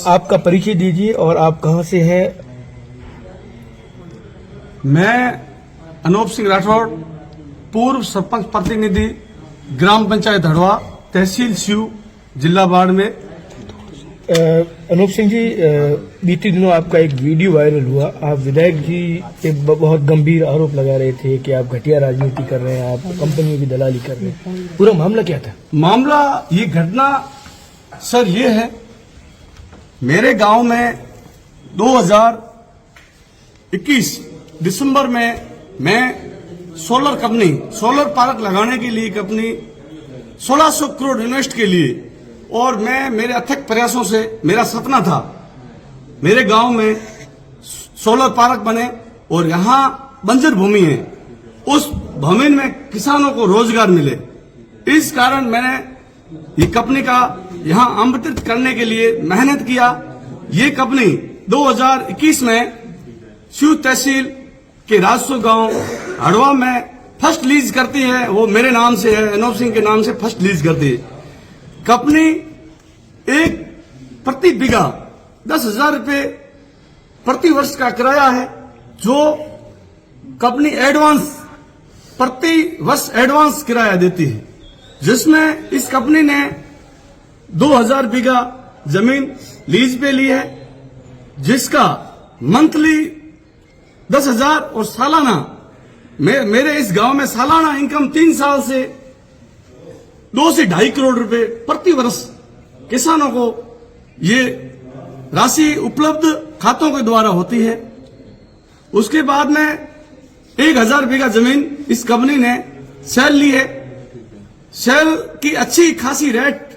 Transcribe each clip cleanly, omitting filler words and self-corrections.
आपका परिचय दीजिए और आप कहां से हैं? मैं अनूप सिंह राठौड़, पूर्व सरपंच प्रतिनिधि, ग्राम पंचायत हड़वा, तहसील स्यू, जिला बाड़मेर। अनूप सिंह जी, बीते दिनों आपका एक वीडियो वायरल हुआ। आप विधायक जी पे बहुत गंभीर आरोप लगा रहे थे कि आप घटिया राजनीति कर रहे हैं, आप कंपनियों की दलाली कर रहे हैं। पूरा मामला क्या था? मामला, ये घटना सर ये है, मेरे गांव में 2021 दिसंबर में मैं सोलर पार्क लगाने के लिए कंपनी 1600 करोड़ इन्वेस्ट के लिए, और मैं मेरे अथक प्रयासों से, मेरा सपना था मेरे गांव में सोलर पार्क बने और यहां बंजर भूमि है, उस भूमि में किसानों को रोजगार मिले। इस कारण मैंने ये कंपनी का यहां आमंत्रित करने के लिए मेहनत किया। ये कंपनी 2021 में स्यू तहसील के राजसू गांव हड़वा में फर्स्ट लीज करती है। वो मेरे नाम से है, अनूप सिंह के नाम से फर्स्ट लीज करती है। कंपनी एक प्रति बीघा 10,000 रुपये प्रति वर्ष का किराया है, जो कंपनी एडवांस प्रति वर्ष एडवांस किराया देती है, जिसमें इस कंपनी ने 2,000 बीघा जमीन लीज पे ली है, जिसका मंथली 10,000 और सालाना मेरे इस गांव में सालाना इनकम 3 साल से 2 से 2.5 करोड़ रुपए प्रति वर्ष किसानों को ये राशि उपलब्ध खातों के द्वारा होती है। उसके बाद में 1,000 बीघा जमीन इस कंपनी ने सेल ली है। सेल की अच्छी खासी रेट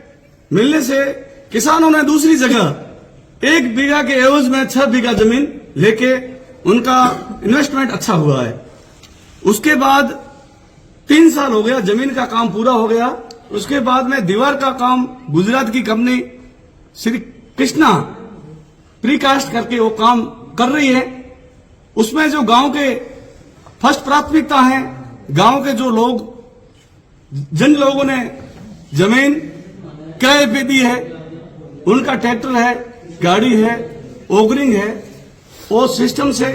मिलने से किसानों ने दूसरी जगह 1 बीघा के एवज में 6 बीघा जमीन लेके उनका इन्वेस्टमेंट अच्छा हुआ है। उसके बाद 3 साल हो गया, जमीन का काम पूरा हो गया। उसके बाद में दीवार का काम गुजरात की कंपनी श्री कृष्णा प्रीकास्ट करके वो काम कर रही है। उसमें जो गांव के फर्स्ट प्राथमिकता है, गांव के जो लोग, जिन लोगों ने जमीन किराए पे दी है, उनका ट्रैक्टर है, गाड़ी है, ओगरिंग है, वो सिस्टम से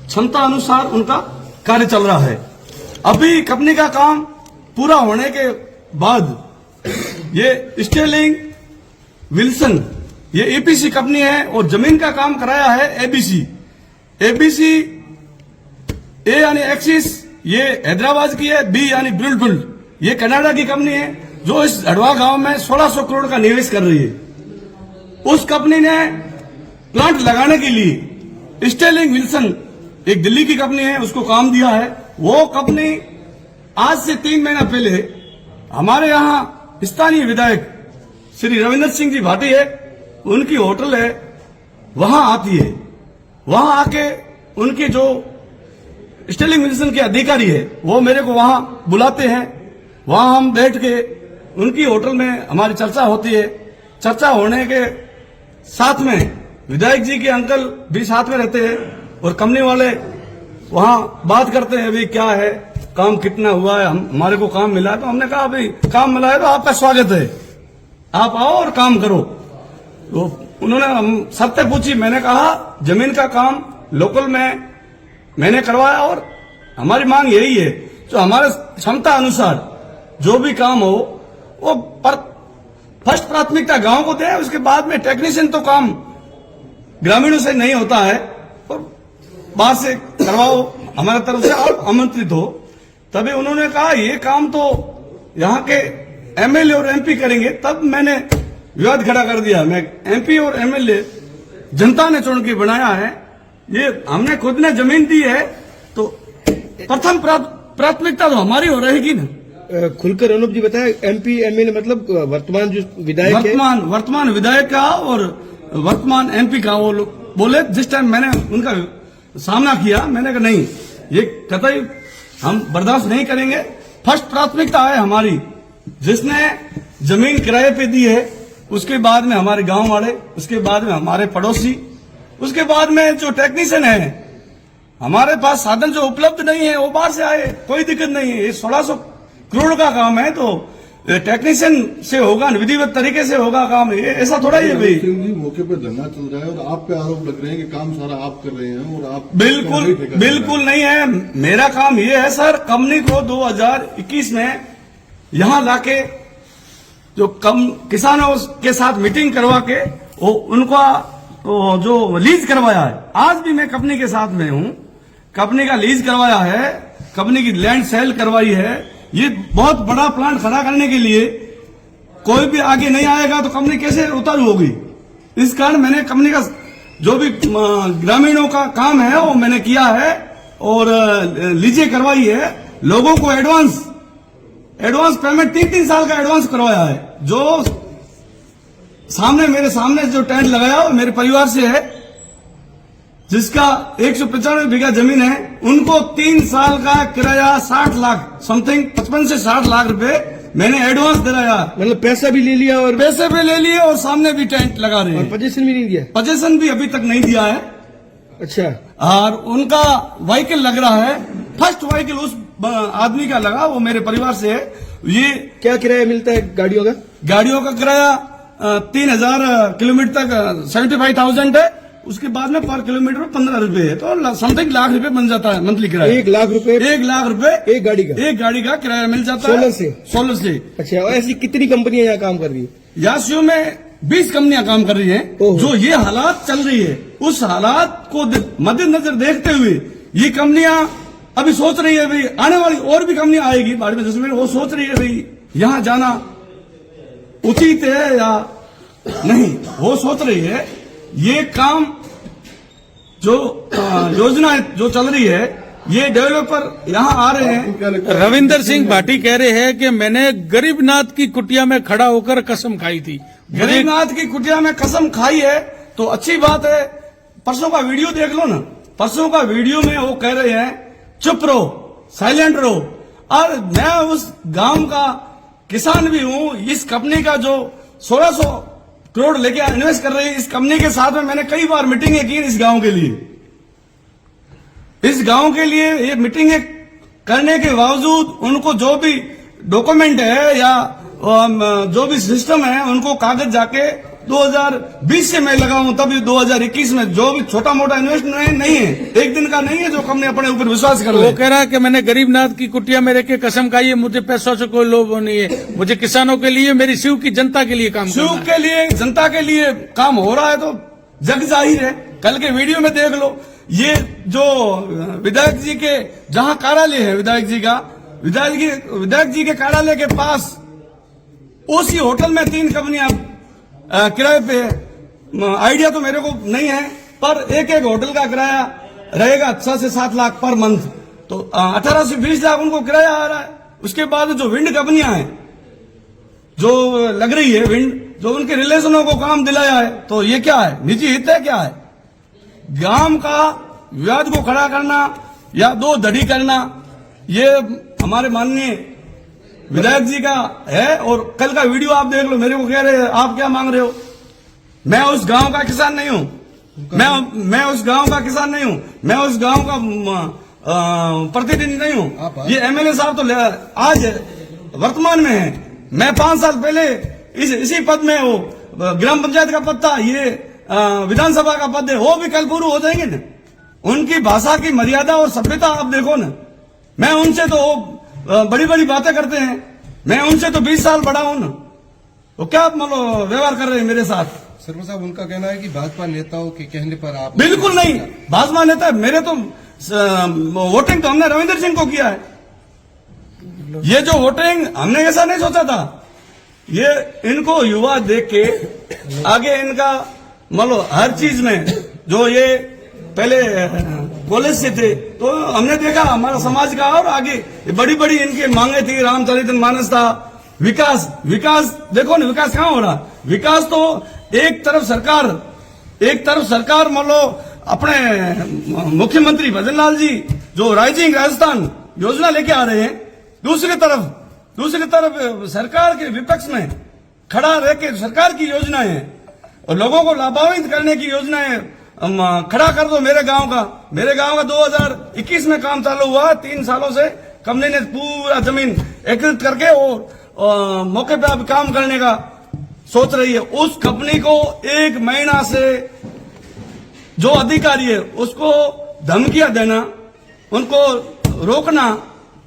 क्षमता अनुसार उनका कार्य चल रहा है। अभी कंपनी का काम पूरा होने के बाद ये स्टेलिंग विल्सन, ये एपीसी कंपनी है और जमीन का काम कराया है एबीसी। ए यानी एक्सिस, ये हैदराबाद की है, बी यानी बिल्डफुल, ये कनाडा की कंपनी है, जो इस हड़वा गांव में 1600 करोड़ का निवेश कर रही है। उस कंपनी ने प्लांट लगाने के लिए स्टेलिंग विल्सन, एक दिल्ली की कंपनी है, उसको काम दिया है। वो कंपनी आज से 3 महीना पहले हमारे यहां स्थानीय विधायक श्री रविंद्र सिंह जी भाटी है, उनकी होटल है, वहां आती है। वहां आके उनके जो स्टेलिंग विल्सन के अधिकारी है, वो मेरे को वहां बुलाते हैं। वहां हम बैठ के उनकी होटल में हमारी चर्चा होती है। चर्चा होने के साथ में विधायक जी के अंकल भी साथ में रहते हैं और कंपनी वाले वहां बात करते हैं, अभी क्या है, काम कितना हुआ है, हमारे को काम मिला है। तो हमने कहा अभी काम मिला है तो आपका स्वागत है, आप आओ और काम करो। तो उन्होंने हम शर्तें पूछी। मैंने कहा जमीन का काम लोकल में मैंने करवाया और हमारी मांग यही है, जो हमारे क्षमता अनुसार जो भी काम हो वो फर्स्ट प्राथमिकता गांव को दें। उसके बाद में टेक्नीशियन तो काम ग्रामीणों से नहीं होता है, और बाहर से करवाओ, हमारे तरफ से आप आमंत्रित हो। तभी उन्होंने कहा ये काम तो यहाँ के एमएलए और एमपी करेंगे। तब मैंने विवाद खड़ा कर दिया। मैं एमपी और एमएलए जनता ने चुन के बनाया है, ये हमने खुद ने जमीन दी है, तो प्रथम प्राथमिकता तो हमारी हो रहेगी ना। खुलकर अनूप जी बताए, एमपी एमएलए मतलब वर्तमान जो विधायक वर्तमान विधायक का और वर्तमान एमपी का। वो लोग बोले, जिस टाइम मैंने उनका सामना किया, मैंने कहा नहीं, ये कतई हम बर्दाश्त नहीं करेंगे। फर्स्ट प्राथमिकता है हमारी, जिसने जमीन किराए पे दी है, उसके बाद में हमारे गांव वाले, उसके बाद में हमारे पड़ोसी, उसके बाद में जो टेक्नीशियन है। हमारे पास साधन जो उपलब्ध नहीं है वो बाहर से आए, कोई दिक्कत नहीं है। ये 1600 करोड़ का काम है, तो टेक्नीशियन से होगा, विधिवत तरीके से होगा काम, ये ऐसा थोड़ा ही है भाई। सिंह जी मौके पे धरना चल रहा है और आप पे आरोप लग रहे हैं कि काम सारा आप कर रहे हैं और आप बिल्कुल नहीं है। मेरा काम ये है सर, कंपनी को 2021 में यहां लाके जो किसानों के साथ मीटिंग करवा के वो उनका तो जो लीज करवाया है, आज भी मैं कंपनी के साथ में हूं, कंपनी का लीज करवाया है, कंपनी की लैंड सेल करवाई है। ये बहुत बड़ा प्लांट खड़ा करने के लिए कोई भी आगे नहीं आएगा तो कंपनी कैसे उतारू होगी। इस कारण मैंने कंपनी का जो भी ग्रामीणों का काम है वो मैंने किया है और लीजें करवाई है। लोगों को एडवांस पेमेंट 3 साल का एडवांस करवाया है। जो सामने मेरे सामने जो टेंट लगाया वो मेरे परिवार से है, जिसका 195 बीघा जमीन है, उनको 3 साल का किराया 60 लाख समथिंग 55 से 60 लाख रुपए मैंने एडवांस दिलाया। मतलब पैसा भी ले लिया और पैसे भी ले लिए और सामने भी टेंट लगा रहे हैं। पोजीशन भी नहीं दिया। पोजीशन भी अभी तक नहीं दिया है। अच्छा। और उनका व्हीकल लग रहा है, फर्स्ट व्हीकल उस आदमी का लगा, वो मेरे परिवार से है। ये क्या किराया मिलता है गाड़ियों का? गाड़ियों का किराया 3000 किलोमीटर तक 75,000 है। उसके बाद में पर किलोमीटर 15 रुपए है, तो समथिंग लाख रुपए बन जाता है मंथली किराया। 1 लाख रुपए 1 लाख रुपए एक गाड़ी का किराया मिल जाता है सोलर से। अच्छा, और ऐसी कितनी कंपनियां यहाँ काम कर रही है? यासियो में 20 कंपनियां काम कर रही हैं। जो ये हालात चल रही है, उस हालात को मद्देनजर देखते हुए ये कंपनियां अभी सोच रही है भाई आने वाली और भी कंपनियां आएगी बाद में 10 मिनट, वो सोच रही है भाई यहां जाना उचित है या नहीं, वो सोच रही है। ये काम जो योजना जो चल रही है, ये डेवलपर यहाँ आ रहे हैं। रविंदर सिंह भाटी कह रहे हैं कि मैंने गरीबनाथ की कुटिया में खड़ा होकर कसम खाई थी। गरीबनाथ की कुटिया में कसम खाई है तो अच्छी बात है। परसों का वीडियो देख लो ना, परसों का वीडियो में वो कह रहे हैं चुप रहो, साइलेंट रहो। और मैं उस गांव का किसान भी हूं। इस कंपनी का जो 1600 करोड़ लेके इन्वेस्ट कर रही है, इस कंपनी के साथ में मैंने कई बार मीटिंगें की इस गांव के लिए। इस गांव के लिए ये मीटिंगें करने के बावजूद उनको जो भी डॉक्यूमेंट है या जो भी सिस्टम है, उनको कागज जाके 2020 से मैं लगा हूं, तब 2021 में जो भी छोटा मोटा इन्वेस्टमेंट नहीं है, एक दिन का नहीं है, जो कंपनी अपने ऊपर विश्वास कर ले। वो कह रहा है कि मैंने गरीबनाथ की कुटिया में रह के कसम खाई है, मुझे पैसों से कोई लोभ नहीं है, मुझे किसानों के लिए, मेरी शिव की जनता के लिए काम शिव के लिए, जनता के लिए काम हो रहा है तो जग जाहिर है। कल के वीडियो में देख लो, ये जो विधायक जी के जहां कार्यालय है, विधायक जी के कार्यालय के पास उसी होटल में 3 कंपनियां किराए पे है। आइडिया तो मेरे को नहीं है, पर एक होटल का किराया रहेगा 6 से 7 लाख पर मंथ, तो 18 से 20 लाख उनको किराया आ रहा है। उसके बाद जो विंड कंपनियां हैं जो लग रही है, विंड जो उनके रिलेशनों को काम दिलाया है, तो ये क्या है, निजी हित है क्या है? गांव का विवाद को खड़ा करना या 2 धड़ी करना, ये हमारे माननीय विधायक जी का है। और कल का वीडियो आप देख लो, मेरे को कह रहे हैं आप क्या मांग रहे हो? मैं उस गांव का किसान नहीं हूं, मैं उस गांव का किसान नहीं हूं, मैं उस गांव का प्रतिनिधि नहीं हूं। ये एमएलए साहब तो आज वर्तमान में है, मैं 5 साल पहले इसी पद में हो, ग्राम पंचायत का पद था, ये विधानसभा का पद है, वो भी कल पूर्ण हो जाएंगे ना। उनकी भाषा की मर्यादा और सभ्यता आप देखो ना। मैं उनसे तो बड़ी बड़ी बातें करते हैं, मैं उनसे तो 20 साल बड़ा हूं ना, वो क्या मतलब व्यवहार कर रहे हैं मेरे साथ? शर्मा साहब, उनका कहना है कि भाजपा नेताओं के कहने पर आप। बिल्कुल नहीं, भाजपा नेता मेरे तो वोटिंग तो हमने रविंदर सिंह को किया है। ये जो वोटिंग हमने ऐसा नहीं सोचा था, ये इनको युवा देख के आगे इनका मतलब हर चीज में जो ये पहले कॉलेज से थे, तो हमने देखा हमारा समाज का और आगे बड़ी बड़ी इनकी मांगे थी, रामचरितमानस था, विकास देखो ना, विकास कहां हो रहा? विकास तो एक तरफ सरकार मान लो अपने मुख्यमंत्री भजनलाल जी जो राइजिंग राजस्थान योजना लेके आ रहे हैं, दूसरी तरफ सरकार के विपक्ष में खड़ा रह के सरकार की योजनाएं हैं और लोगों को लाभान्वित करने की योजनाएं खड़ा कर दो। मेरे गांव का 2021 में काम चालू हुआ, 3 सालों से कंपनी ने पूरा जमीन एकत्रित करके मौके पे अब काम करने का सोच रही है। उस कंपनी को 1 महीना से जो अधिकारी है उसको धमकियां देना, उनको रोकना,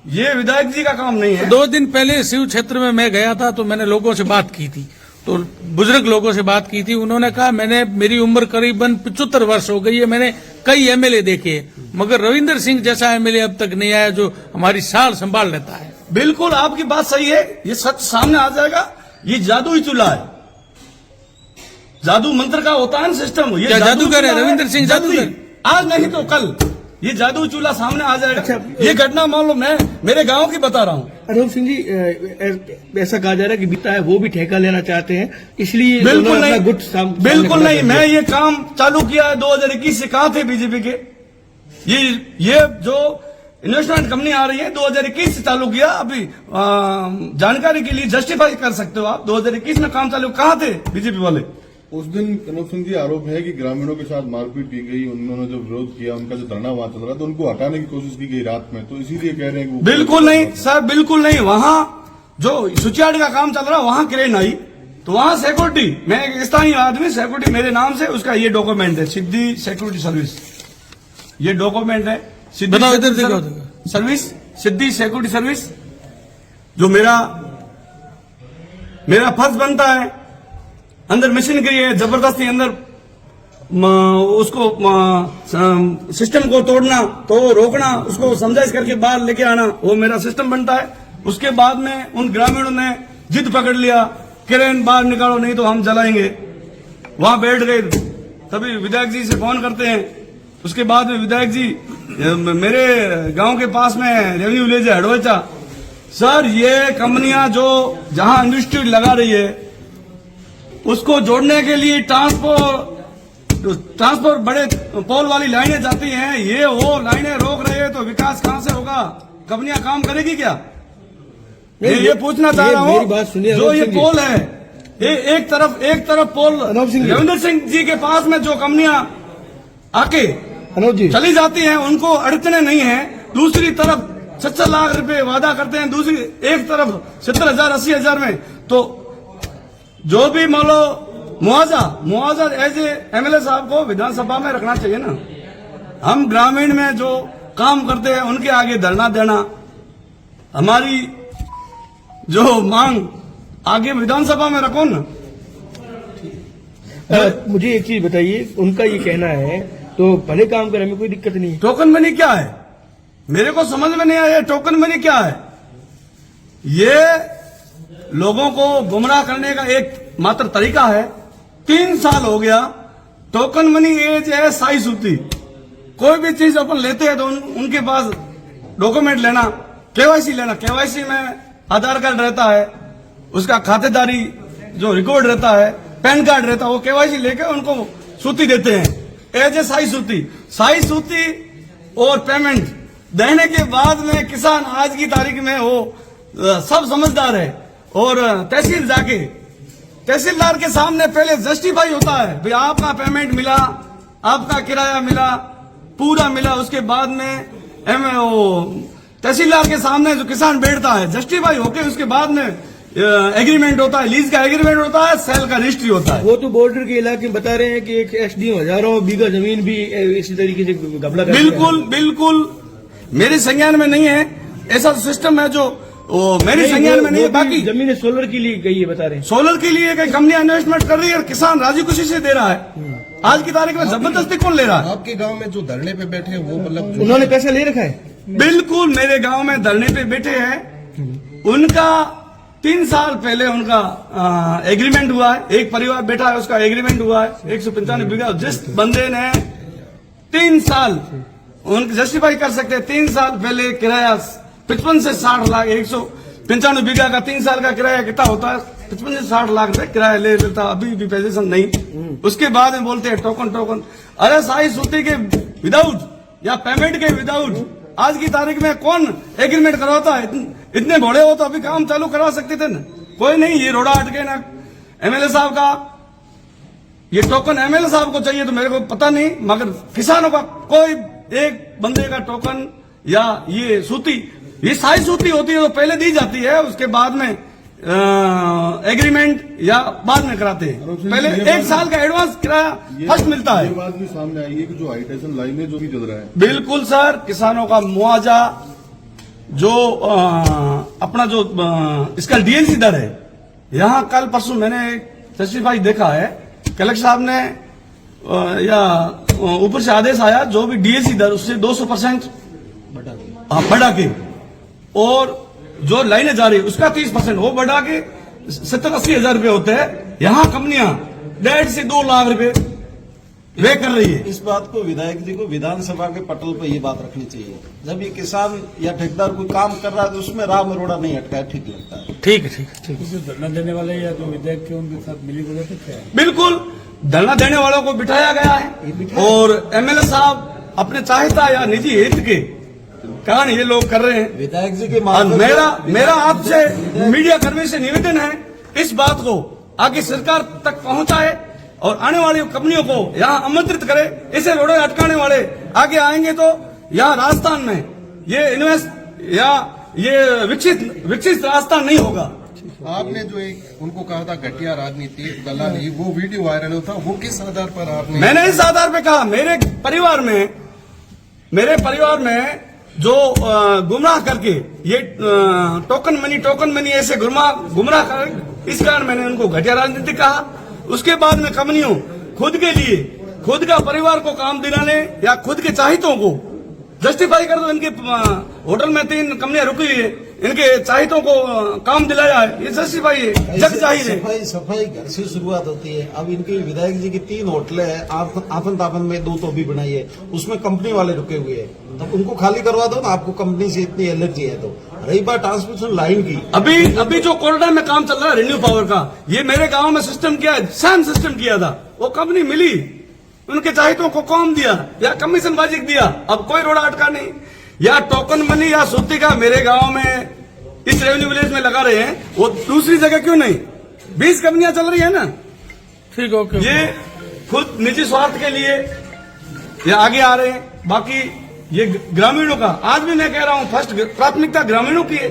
ये विधायक जी का काम नहीं है। 2 दिन पहले शिव क्षेत्र में मैं गया था तो मैंने लोगों से बात की थी, तो बुजुर्ग लोगों से बात की थी। उन्होंने कहा मेरी उम्र करीबन 75 वर्ष हो गई है, मैंने कई एमएलए देखे, मगर रविंदर सिंह जैसा एमएलए अब तक नहीं आया जो हमारी साल संभाल लेता है। बिल्कुल आपकी बात सही है, ये सच सामने आ जाएगा। ये जादुई चूल्हा है, जादू मंत्र का होता है ना सिस्टम। ये क्या जादूगर है चूल्हा रविंदर सिंह? जादूगर आज नहीं तो कल ये जादू चूल्हा सामने आ जाएगा। ये घटना मान लो मैं मेरे गांव की बता रहा हूँ। अनूप सिंह जी, ऐसा कहा जा रहा है कि बीता है वो भी ठेका लेना चाहते हैं, इसलिए बिल्कुल उन्होंने अपना नहीं, गुट बिल्कुल नहीं। मैं ये काम चालू किया है 2021 से। कहाँ थे बीजेपी के? ये जो इन्वेस्टमेंट कंपनी आ रही है 2021 से चालू किया। अभी जानकारी के लिए जस्टिफाई कर सकते हो आप, 2021 में काम चालू कहाँ थे बीजेपी वाले? उस दिन अनूप सिंह जी आरोप है कि ग्रामीणों के साथ मारपीट की गई, उन्होंने जो विरोध किया, उनका जो धरना वहां चल रहा था, उनको हटाने की कोशिश की गई रात में, तो इसीलिए कह रहे हैं कि वो बिल्कुल नहीं सर, बिल्कुल नहीं। वहां जो सुचियाड़ का काम चल रहा वहां क्रेन आई तो वहां सिक्योरिटी, मैं एक स्थानीय आदमी, सिक्योरिटी मेरे नाम से, उसका ये डॉक्यूमेंट है, सिद्धि सिक्योरिटी सर्विस, ये डॉक्यूमेंट है सिद्धि बताओ, इधर देखो। सर्विस, सिद्धि सिक्योरिटी सर्विस। जो मेरा फर्ज बनता है, अंदर मशीनरी है, जबरदस्ती अंदर उसको सिस्टम को तोड़ना, तो रोकना, उसको समझाइश करके बाहर लेके आना, वो मेरा सिस्टम बनता है। उसके बाद में उन ग्रामीणों ने जिद पकड़ लिया, क्रेन बाहर निकालो नहीं तो हम जलाएंगे। वहां बैठ गए, तभी विधायक जी से फोन करते हैं। उसके बाद में विधायक जी मेरे गांव के पास में रेवेन्यू विलेज है हड़वचा, सर ये कंपनियां जो जहां इंडस्ट्री लगा रही है उसको जोड़ने के लिए ट्रांसपोर्ट बड़े पोल वाली लाइनें जाती हैं, ये वो लाइनें रोक रहे हैं, तो विकास कहां से होगा? कंपनियां काम करेगी क्या? ये पूछना चाह रहा मेरी बात हूं। सुनिए, जो ये पोल है, एक तरफ पोल रविंदर सिंह जी के पास में जो कंपनियां आके अनूप जी चली जाती हैं उनको अड़चने नहीं है। दूसरी तरफ 70 लाख रुपए वादा करते हैं, दूसरी एक तरफ 70,000 80,000 में, तो जो भी मान लो मुआवजा एज ए एमएलए साहब को विधानसभा में रखना चाहिए ना। हम ग्रामीण में जो काम करते हैं उनके आगे धरना देना, हमारी जो मांग आगे विधानसभा में रखो ना। मुझे एक चीज बताइए, उनका ये कहना है तो भले काम करने में कोई दिक्कत नहीं है। टोकन मनी क्या है? मेरे को समझ में नहीं आया टोकन मनी क्या है। ये लोगों को गुमराह करने का एक मात्र तरीका है। 3 साल हो गया, टोकन मनी एज है साई सूती। कोई भी चीज अपन लेते हैं तो उनके पास डॉक्यूमेंट लेना, केवाईसी लेना, केवाईसी में आधार कार्ड रहता है, उसका खातेदारी जो रिकॉर्ड रहता है, पैन कार्ड रहता है, वो केवाईसी लेके उनको सूती देते हैं एज ए साई सूती और पेमेंट देने के बाद में किसान आज की तारीख में वो सब समझदार है और तहसीलदार के सामने पहले जस्टिफाई होता है, भाई आपका पेमेंट मिला, आपका किराया मिला, पूरा मिला। उसके बाद में तहसीलदार के सामने जो किसान बैठता है जस्टिफाई होके, उसके बाद में एग्रीमेंट होता है, लीज का एग्रीमेंट होता है, सेल का रजिस्ट्री होता है। वो तो बॉर्डर के इलाके में बता रहे हैं कि एक एसडीएम हजारों बीघा जमीन भी इसी तरीके से घपला कर बिल्कुल मेरे संज्ञान में नहीं है। ऐसा सिस्टम है जो मेरे संज्ञान में नहीं है। बाकी जमीन सोलर के लिए गई है, बता रहे हैं। सोलर के लिए कई कंपनियां इन्वेस्टमेंट कर रही है और किसान राजी खुशी से दे रहा है। आज की तारीख में जबरदस्ती कौन ले रहा है? आपके गांव में जो धरने पे बैठे हैं वो मतलब उन्होंने पैसा ले रखा है? बिल्कुल, मेरे गांव में धरने पे बैठे हैं, उनका 3 साल पहले उनका एग्रीमेंट हुआ है। एक परिवार बैठा है, उसका एग्रीमेंट हुआ है 195 बीघा। जिस बंदे ने 3 साल उनके जस्टिफाई कर सकते हैं, 3 साल पहले किराया 55 से 60 लाख, 195 बीघा का 3 साल का किराया कितना होता है? 55 से 60 लाख रुपए किराया ले लेता, अभी भी पोजीशन नहीं। उसके बाद में बोलते हैं टोकन। अरे साई सूती के विदाउट या पेमेंट के विदाउट आज की तारीख में कौन एग्रीमेंट करवाता है? इतने भोड़े हो तो अभी काम चालू करवा सकते थे ना। कोई नहीं, ये रोड़ा अटके ना एमएलए साहब का। ये टोकन एमएलए साहब को चाहिए तो मेरे को पता नहीं, मगर किसानों का कोई एक बंदे का टोकन या ये सूती, ये साई सूती होती है तो पहले दी जाती है, उसके बाद में एग्रीमेंट या बाद में कराते हैं। पहले 1 साल का एडवांस किराया फर्स्ट मिलता ये है। बात भी सामने आई है कि जो हाई टेंशन लाइनें जो भी चल रहा है, बिल्कुल सर, किसानों का मुआवजा जो अपना जो इसका डीएलसी दर है, यहाँ कल परसों मैंने जस्टिफाई देखा है, कलेक्टर साहब ने या ऊपर से आदेश आया जो भी डीएलसी दर उससे 200% बढ़ा के, और जो लाइनें जा रही है उसका 30% वो बढ़ा के 70-80 हजार रुपये होते हैं। यहाँ कंपनियां 1.5 से 2 लाख रुपए वे कर रही है। इस बात को विधायक जी को विधानसभा के पटल पर ये बात रखनी चाहिए। जब ये किसान या ठेकेदार कोई काम कर रहा है तो उसमें राह मरोड़ा नहीं अटका, ठीक लगता है। ठीक है, ठीक है, ठीक है। जो धरना देने वाले या जो विधायक के उनके साथ मिली भगत है क्या है? बिल्कुल, धरना देने वालों को बिठाया गया है और एमएलए साहब अपने चाहता या निजी हित के कारण ये लोग कर रहे हैं। विधायक जी के और मेरा आपसे मीडिया कर्मी से निवेदन है, इस बात को आगे सरकार तक पहुंचाए और आने वाली कंपनियों को यहाँ आमंत्रित करे। इसे रोडे अटकाने वाले आगे आएंगे तो यहाँ राजस्थान में ये इन्वेस्ट या ये विकसित राजस्थान नहीं होगा। आपने जो एक उनको कहा था घटिया राजनीति दलाली, वो वीडियो वायरल होता, वो किस आधार पर आपने? मैंने इस आधार पे कहा, मेरे परिवार में जो गुमराह करके ये टोकन मनी ऐसे गुमराह कर, इस कारण मैंने उनको घटिया राजनीति कहा। उसके बाद में कंपनियों खुद के लिए खुद का परिवार को काम दिलाने या खुद के चाहितों को जस्टिफाई कर दो। इनके होटल में 3 कंपनियां रुकी हुई है, इनके चाहितों को काम दिलाया है, ये जस्टिफाई है, जग चाहिए। सफाई घर से शुरुआत होती है। अब इनके विधायक जी की 3 होटलें हैं, आफन ताफन में 2 तो भी बनाई है, उसमें कंपनी वाले रुके हुए हैं, तब उनको खाली करवा दो ना। आपको कंपनी से इतनी एलर्जी है तो। रही बात ट्रांसमिशन लाइन की, अभी जो कोरोना में काम चल रहा है रिन्यू पावर का, ये मेरे गांव में सिस्टम किया है, सेम सिस्टम किया था, वो कंपनी मिली, उनके चाहितों को काम दिया या कमीशन बाजी दिया, अब कोई रोड़ा अटका नहीं। या टोकन मनी या सूती का मेरे गांव में इस रेवेन्यू विलेज में लगा रहे हैं, वो दूसरी जगह क्यों नहीं? 20 कंपनियां चल रही है ना। ठीक, ओके। ये खुद निजी स्वार्थ के लिए ये आगे आ रहे हैं। बाकी ये ग्रामीणों का, आज भी मैं कह रहा हूं, फर्स्ट प्राथमिकता ग्रामीणों की है।